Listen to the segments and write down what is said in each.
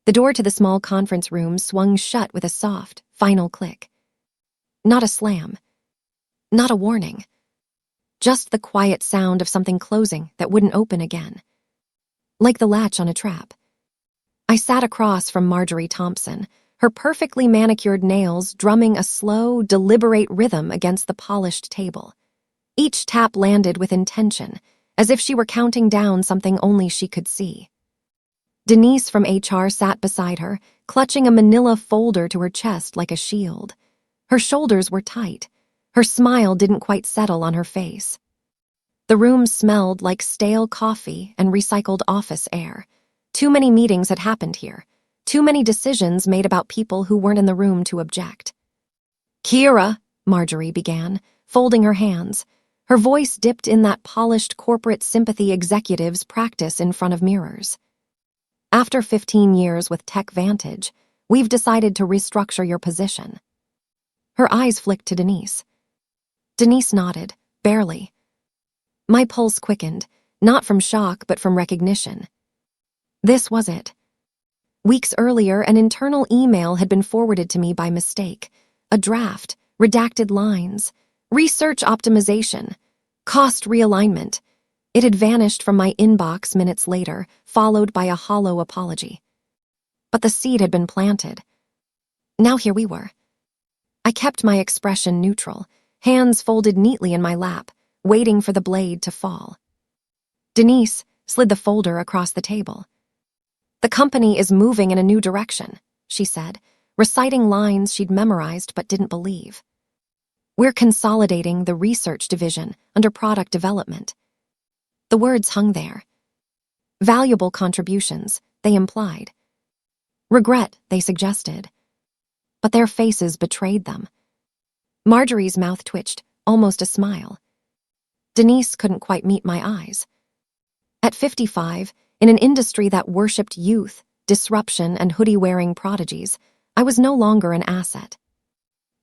The door to the small conference room swung shut with a soft, final click. Not a slam. Not a warning. Just the quiet sound of something closing that wouldn't open again. Like the latch on a trap. I sat across from Marjorie Thompson, her perfectly manicured nails drumming a slow, deliberate rhythm against the polished table. Each tap landed with intention, as if she were counting down something only she could see. Denise from HR sat beside her, clutching a manila folder to her chest like a shield. Her shoulders were tight. Her smile didn't quite settle on her face. The room smelled like stale coffee and recycled office air. Too many meetings had happened here. Too many decisions made about people who weren't in the room to object. "Kira," Marjorie began, folding her hands. Her voice dipped in that polished corporate sympathy executives practice in front of mirrors. "After 15 years with Tech Vantage, we've decided to restructure your position." Her eyes flicked to Denise. Denise nodded, barely. My pulse quickened, not from shock but from recognition. This was it. Weeks earlier, an internal email had been forwarded to me by mistake. A draft, redacted lines, research optimization, cost realignment. It had vanished from my inbox minutes later, followed by a hollow apology. But the seed had been planted. Now here we were. I kept my expression neutral, hands folded neatly in my lap, waiting for the blade to fall. Denise slid the folder across the table. "The company is moving in a new direction," she said, reciting lines she'd memorized but didn't believe. "We're consolidating the research division under product development." The words hung there. Valuable contributions, they implied. Regret, they suggested. But their faces betrayed them. Marjorie's mouth twitched, almost a smile. Denise couldn't quite meet my eyes. At 55, in an industry that worshipped youth, disruption, and hoodie-wearing prodigies, I was no longer an asset.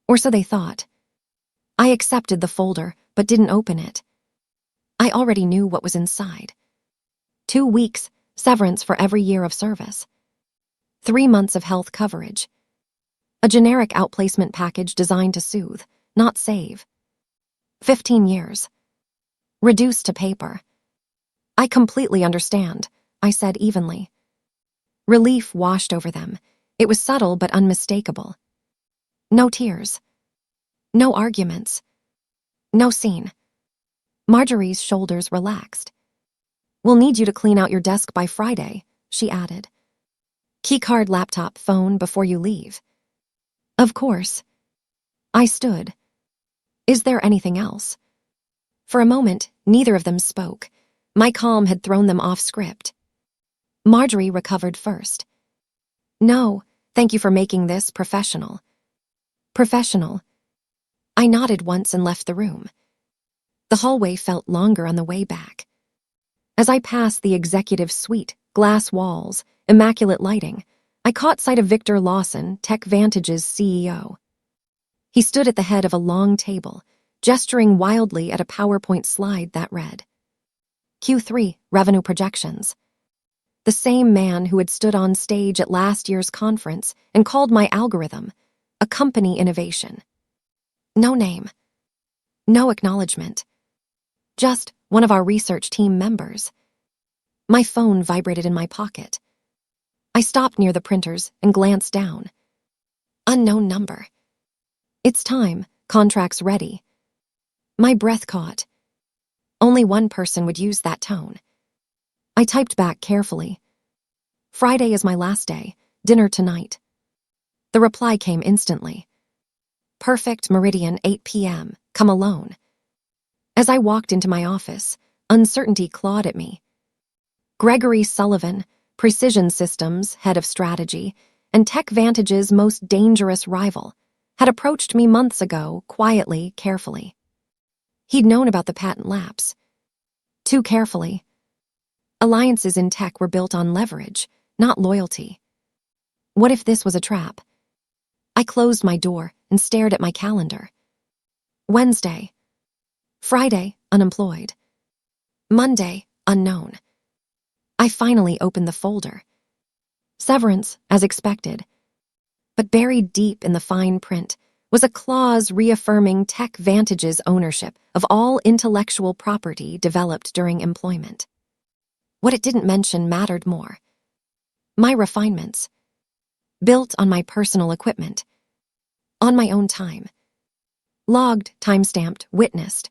Or so they thought. I accepted the folder, but didn't open it. I already knew what was inside. 2 weeks, severance for every year of service. 3 months of health coverage. A generic outplacement package designed to soothe, not save. 15 years. Reduced to paper. "I completely understand," I said evenly. Relief washed over them. It was subtle but unmistakable. No tears. No arguments. No scene. Marjorie's shoulders relaxed. "We'll need you to clean out your desk by Friday," she added. "Keycard, laptop, phone before you leave." "Of course." I stood. "Is there anything else?" For a moment, neither of them spoke. My calm had thrown them off script. Marjorie recovered first. "No, thank you for making this professional." "Professional." I nodded once and left the room. The hallway felt longer on the way back. As I passed the executive suite, glass walls, immaculate lighting, I caught sight of Victor Lawson, Tech Vantage's CEO. He stood at the head of a long table, gesturing wildly at a PowerPoint slide that read, Q3 Revenue Projections. The same man who had stood on stage at last year's conference and called my algorithm a company innovation. No name. No acknowledgement. Just one of our research team members. My phone vibrated in my pocket. I stopped near the printers and glanced down. Unknown number. "It's time, contracts ready." My breath caught. Only one person would use that tone. I typed back carefully. "Friday is my last day, dinner tonight." The reply came instantly. "Perfect, Meridian, 8 p.m., come alone." As I walked into my office, uncertainty clawed at me. Gregory Sullivan, Precision Systems, head of strategy, and Tech Vantage's most dangerous rival, had approached me months ago, quietly, carefully. He'd known about the patent lapse. Too carefully. Alliances in tech were built on leverage, not loyalty. What if this was a trap? I closed my door and stared at my calendar. Wednesday. Friday, unemployed. Monday, unknown. I finally opened the folder. Severance, as expected. But buried deep in the fine print was a clause reaffirming Tech Vantage's ownership of all intellectual property developed during employment. What it didn't mention mattered more. My refinements, built on my personal equipment, on my own time. Logged, timestamped, witnessed.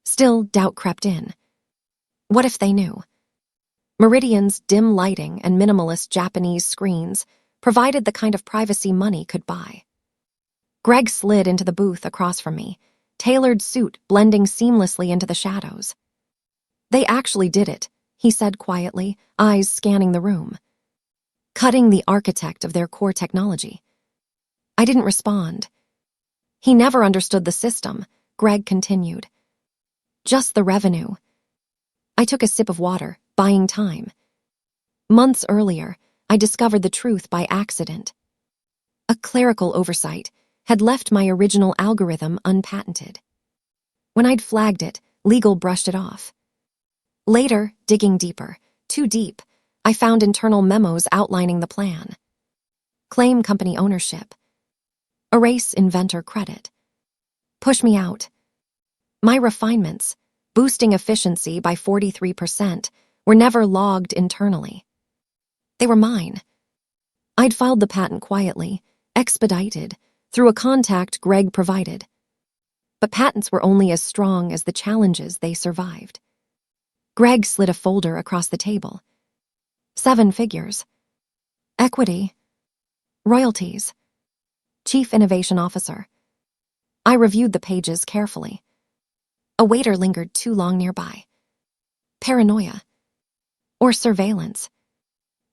Still, doubt crept in. What if they knew? Meridian's dim lighting and minimalist Japanese screens provided the kind of privacy money could buy. Greg slid into the booth across from me, tailored suit blending seamlessly into the shadows. They actually did it, he said quietly, eyes scanning the room. Cutting the architect of their core technology. I didn't respond. He never understood the system, Greg continued. Just the revenue. I took a sip of water, buying time. Months earlier, I discovered the truth by accident. A clerical oversight had left my original algorithm unpatented. When I'd flagged it, legal brushed it off. Later, digging deeper, too deep, I found internal memos outlining the plan. Claim company ownership. Erase inventor credit. Push me out. My refinements, boosting efficiency by 43%, were never logged internally. They were mine. I'd filed the patent quietly, expedited, through a contact Greg provided. But patents were only as strong as the challenges they survived. Greg slid a folder across the table. 7 figures. Equity. Royalties. Chief Innovation Officer. I reviewed the pages carefully. A waiter lingered too long nearby. Paranoia. Or surveillance.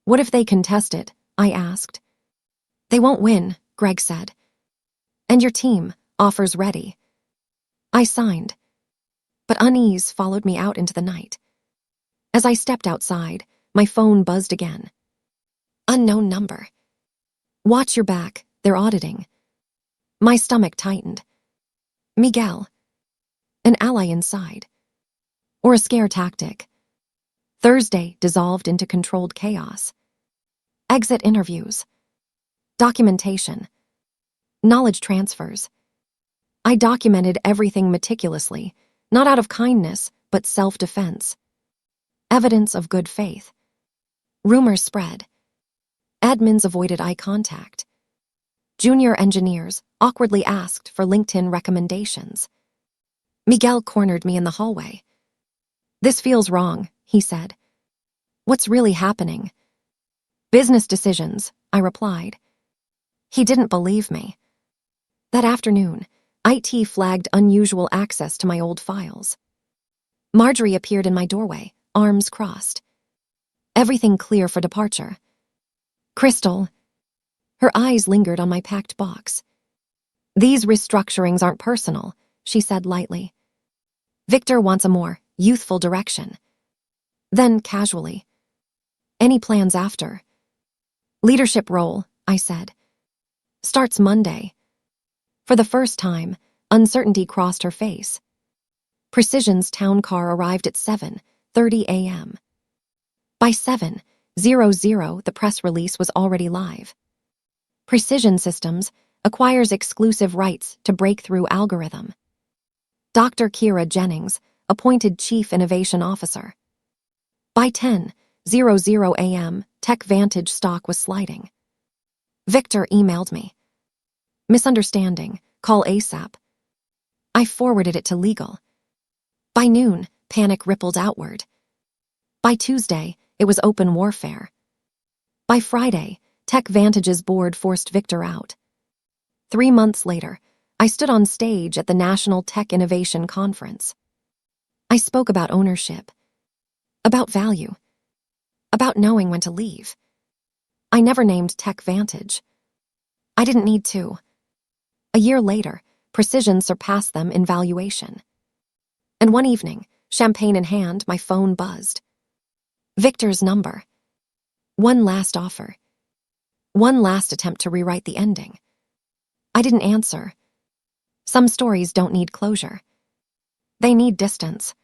What if they contest it? I asked. They won't win, Greg said. And your team, offers ready. I signed. But unease followed me out into the night. As I stepped outside, my phone buzzed again. Unknown number. Watch your back, they're auditing. My stomach tightened. Miguel. An ally inside. Or a scare tactic. Thursday dissolved into controlled chaos. Exit interviews. Documentation. Knowledge transfers. I documented everything meticulously, not out of kindness, but self-defense. Evidence of good faith. Rumors spread. Admins avoided eye contact. Junior engineers awkwardly asked for LinkedIn recommendations. Miguel cornered me in the hallway. This feels wrong, he said. What's really happening? Business decisions, I replied. He didn't believe me. That afternoon, IT flagged unusual access to my old files. Marjorie appeared in my doorway, arms crossed. Everything clear for departure. Crystal. Her eyes lingered on my packed box. These restructurings aren't personal, she said lightly. Victor wants a more youthful direction. Then, casually. Any plans after? Leadership role, I said. Starts Monday. For the first time, uncertainty crossed her face. Precision's town car arrived at 7:30 a.m. By 7:00, the press release was already live. Precision Systems acquires exclusive rights to breakthrough algorithm. Dr. Kira Jennings, appointed Chief Innovation Officer. By 10:00 a.m., Tech Vantage stock was sliding. Victor emailed me. Misunderstanding, call ASAP. I forwarded it to legal. By noon, panic rippled outward. By Tuesday, it was open warfare. By Friday, Tech Vantage's board forced Victor out. 3 months later, I stood on stage at the National Tech Innovation Conference. I spoke about ownership, about value, about knowing when to leave. I never named Tech Vantage. I didn't need to. A year later, Precision surpassed them in valuation. And one evening, champagne in hand, my phone buzzed. Victor's number. One last offer. One last attempt to rewrite the ending. I didn't answer. Some stories don't need closure. They need distance.